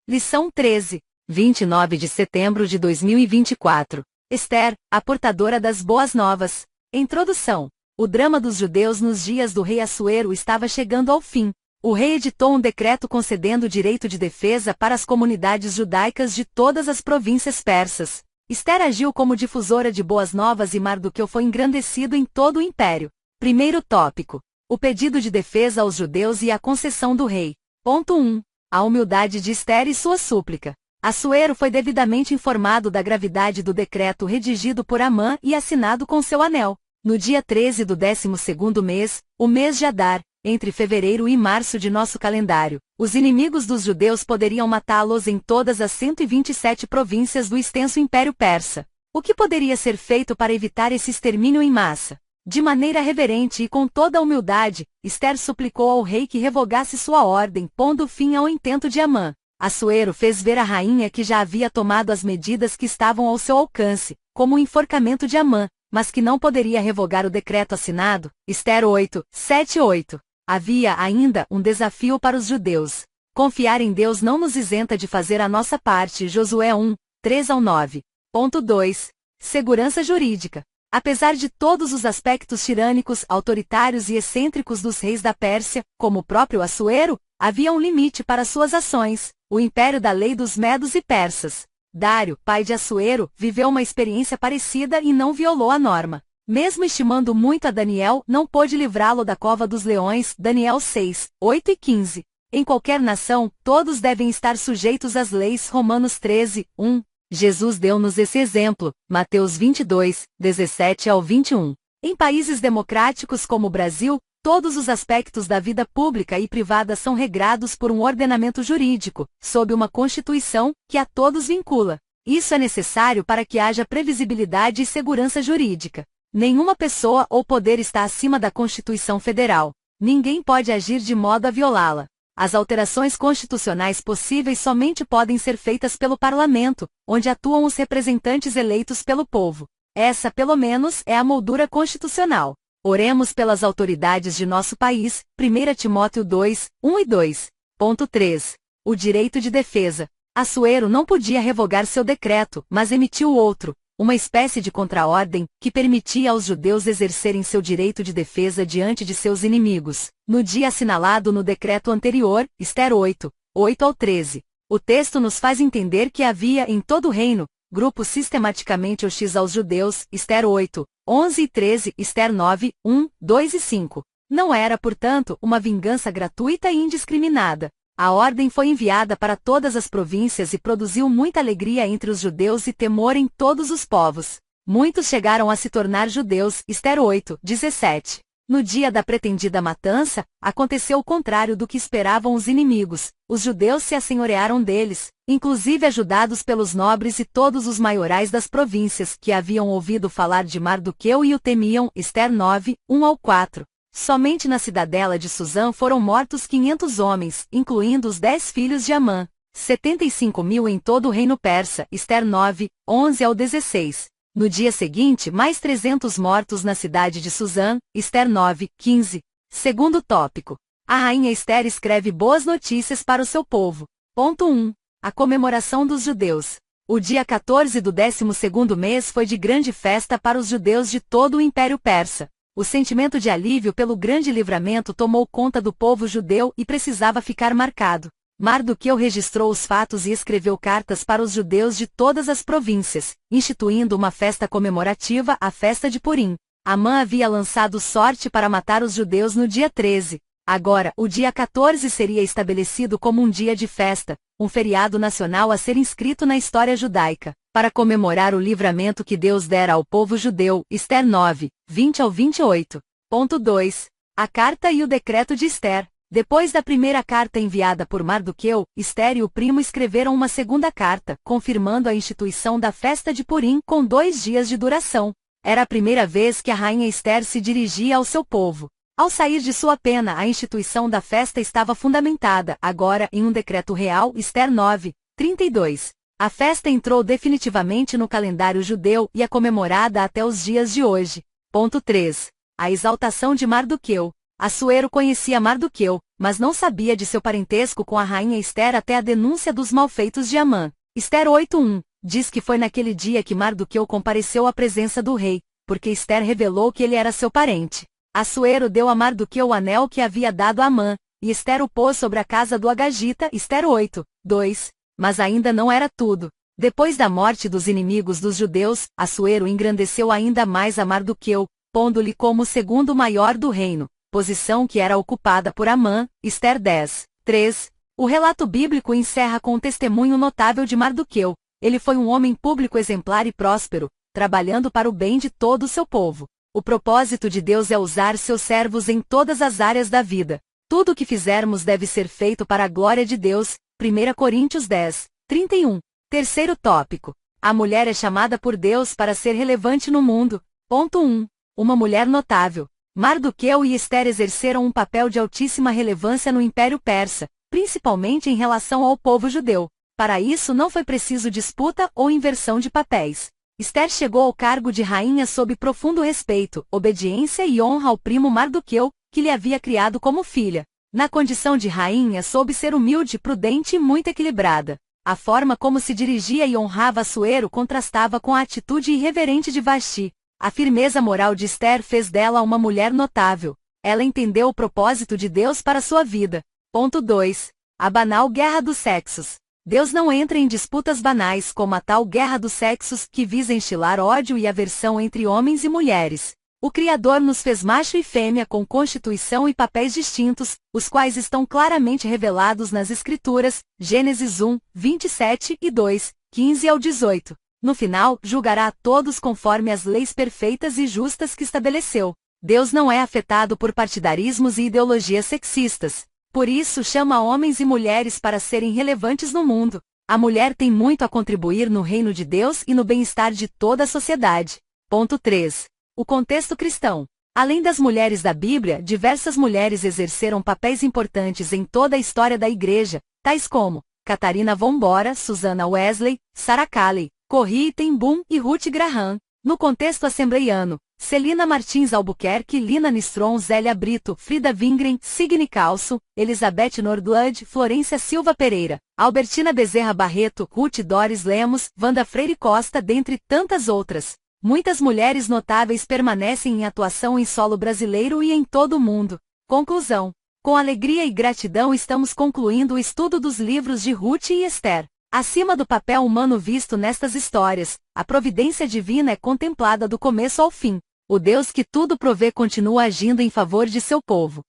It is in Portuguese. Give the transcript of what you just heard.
Lição 13. 29 de setembro de 2024. Esther, a portadora das boas novas. Introdução. O drama dos judeus nos dias do rei Assuero estava chegando ao fim. O rei editou um decreto concedendo direito de defesa para as comunidades judaicas de todas as províncias persas. Esther agiu como difusora de boas novas e Mardoqueu foi engrandecido em todo o império. Primeiro tópico. O pedido de defesa aos judeus e a concessão do rei. Ponto 1. A humildade de Esther e sua súplica. Assuero foi devidamente informado da gravidade do decreto redigido por Amã e assinado com seu anel. No dia 13 do 12º mês, o mês de Adar, entre fevereiro e março de nosso calendário, os inimigos dos judeus poderiam matá-los em todas as 127 províncias do extenso Império Persa. O que poderia ser feito para evitar esse extermínio em massa? De maneira reverente e com toda a humildade, Esther suplicou ao rei que revogasse sua ordem, pondo fim ao intento de Amã. Assuero fez ver à rainha que já havia tomado as medidas que estavam ao seu alcance, como o enforcamento de Amã, mas que não poderia revogar o decreto assinado. Esther 8, 7, 8. Havia ainda um desafio para os judeus. Confiar em Deus não nos isenta de fazer a nossa parte. Josué 1, 3 ao 9. Ponto 2. Segurança jurídica. Apesar de todos os aspectos tirânicos, autoritários e excêntricos dos reis da Pérsia, como o próprio Assuero, havia um limite para suas ações: o império da lei dos medos e persas. Dário, pai de Assuero, viveu uma experiência parecida e não violou a norma. Mesmo estimando muito a Daniel, não pôde livrá-lo da cova dos leões. Daniel 6, 8 e 15. Em qualquer nação, todos devem estar sujeitos às leis. Romanos 13, 1. Jesus deu-nos esse exemplo, Mateus 22, 17 ao 21. Em países democráticos como o Brasil, todos os aspectos da vida pública e privada são regrados por um ordenamento jurídico, sob uma Constituição, que a todos vincula. Isso é necessário para que haja previsibilidade e segurança jurídica. Nenhuma pessoa ou poder está acima da Constituição Federal. Ninguém pode agir de modo a violá-la. As alterações constitucionais possíveis somente podem ser feitas pelo Parlamento, onde atuam os representantes eleitos pelo povo. Essa, pelo menos, é a moldura constitucional. Oremos pelas autoridades de nosso país. 1 Timóteo 2, 1 e 2. Ponto 3. O direito de defesa. Assuero não podia revogar seu decreto, mas emitiu outro, uma espécie de contraordem, que permitia aos judeus exercerem seu direito de defesa diante de seus inimigos. No dia assinalado no decreto anterior, Esther 8, 8 ao 13, o texto nos faz entender que havia em todo o reino grupos sistematicamente hostis aos judeus. Esther 8, 11 e 13, Esther 9, 1, 2 e 5. Não era, portanto, uma vingança gratuita e indiscriminada. A ordem foi enviada para todas as províncias e produziu muita alegria entre os judeus e temor em todos os povos. Muitos chegaram a se tornar judeus. Esther 8, 17. No dia da pretendida matança, aconteceu o contrário do que esperavam os inimigos. Os judeus se assenhorearam deles, inclusive ajudados pelos nobres e todos os maiorais das províncias, que haviam ouvido falar de Mardoqueu e o temiam. Esther 9, 1 ao 4. Somente na cidadela de Suzã foram mortos 500 homens, incluindo os 10 filhos de Amã. 75.000 em todo o reino persa. Esther 9, 11 ao 16. No dia seguinte, mais 300 mortos na cidade de Suzã. Esther 9, 15. Segundo tópico. A rainha Esther escreve boas notícias para o seu povo. Ponto 1. A comemoração dos judeus. O dia 14 do 12º mês foi de grande festa para os judeus de todo o Império Persa. O sentimento de alívio pelo grande livramento tomou conta do povo judeu e precisava ficar marcado. Mardoqueu registrou os fatos e escreveu cartas para os judeus de todas as províncias, instituindo uma festa comemorativa, a festa de Purim. Amã havia lançado sorte para matar os judeus no dia 13. Agora, o dia 14 seria estabelecido como um dia de festa, um feriado nacional a ser inscrito na história judaica, para comemorar o livramento que Deus dera ao povo judeu. Esther 9, 20 ao 28. Ponto 2. A carta e o decreto de Esther. Depois da primeira carta enviada por Mardoqueu, Esther e o primo escreveram uma segunda carta, confirmando a instituição da festa de Purim com 2 dias de duração. Era a primeira vez que a rainha Esther se dirigia ao seu povo. Ao sair de sua pena, a instituição da festa estava fundamentada, agora, em um decreto real. Esther 9, 32. A festa entrou definitivamente no calendário judeu e é comemorada até os dias de hoje. Ponto 3. A exaltação de Mardoqueu. Assuero conhecia Mardoqueu, mas não sabia de seu parentesco com a rainha Ester até a denúncia dos malfeitos de Amã. Ester 8:1 diz que foi naquele dia que Mardoqueu compareceu à presença do rei, porque Ester revelou que ele era seu parente. Assuero deu a Mardoqueu o anel que havia dado a Amã, e Ester o pôs sobre a casa do Agagita. Ester 8:2. Mas ainda não era tudo. Depois da morte dos inimigos dos judeus, Assuero engrandeceu ainda mais a Mardoqueu, pondo-lhe como o segundo maior do reino, posição que era ocupada por Amã. Ester 10:3. O relato bíblico encerra com um testemunho notável de Mardoqueu. Ele foi um homem público exemplar e próspero, trabalhando para o bem de todo o seu povo. O propósito de Deus é usar seus servos em todas as áreas da vida. Tudo o que fizermos deve ser feito para a glória de Deus. 1 Coríntios 10:31. Terceiro tópico. A mulher é chamada por Deus para ser relevante no mundo. Ponto 1. Uma mulher notável. Mardoqueu e Ester exerceram um papel de altíssima relevância no Império Persa, principalmente em relação ao povo judeu. Para isso não foi preciso disputa ou inversão de papéis. Ester chegou ao cargo de rainha sob profundo respeito, obediência e honra ao primo Mardoqueu, que lhe havia criado como filha. Na condição de rainha soube ser humilde, prudente e muito equilibrada. A forma como se dirigia e honrava Assuero contrastava com a atitude irreverente de Vasti. A firmeza moral de Ester fez dela uma mulher notável. Ela entendeu o propósito de Deus para sua vida. Ponto 2. A banal guerra dos sexos. Deus não entra em disputas banais como a tal guerra dos sexos que visa instilar ódio e aversão entre homens e mulheres. O Criador nos fez macho e fêmea com constituição e papéis distintos, os quais estão claramente revelados nas Escrituras, Gênesis 1:27 e 2:15-18. No final, julgará a todos conforme as leis perfeitas e justas que estabeleceu. Deus não é afetado por partidarismos e ideologias sexistas. Por isso chama homens e mulheres para serem relevantes no mundo. A mulher tem muito a contribuir no reino de Deus e no bem-estar de toda a sociedade. Ponto 3. O contexto cristão. Além das mulheres da Bíblia, diversas mulheres exerceram papéis importantes em toda a história da Igreja, tais como Catarina von Bora, Susanna Wesley, Sarah Calley, Corrie ten Boom e Ruth Graham. No contexto assembleiano, Celina Martins Albuquerque, Lina Nistron, Zélia Brito, Frida Wingren, Signe Calço, Elizabeth Nordblood, Florência Silva Pereira, Albertina Bezerra Barreto, Ruth Doris Lemos, Wanda Freire Costa, dentre tantas outras. Muitas mulheres notáveis permanecem em atuação em solo brasileiro e em todo o mundo. Conclusão. Com alegria e gratidão estamos concluindo o estudo dos livros de Ruth e Ester. Acima do papel humano visto nestas histórias, a providência divina é contemplada do começo ao fim. O Deus que tudo provê continua agindo em favor de seu povo.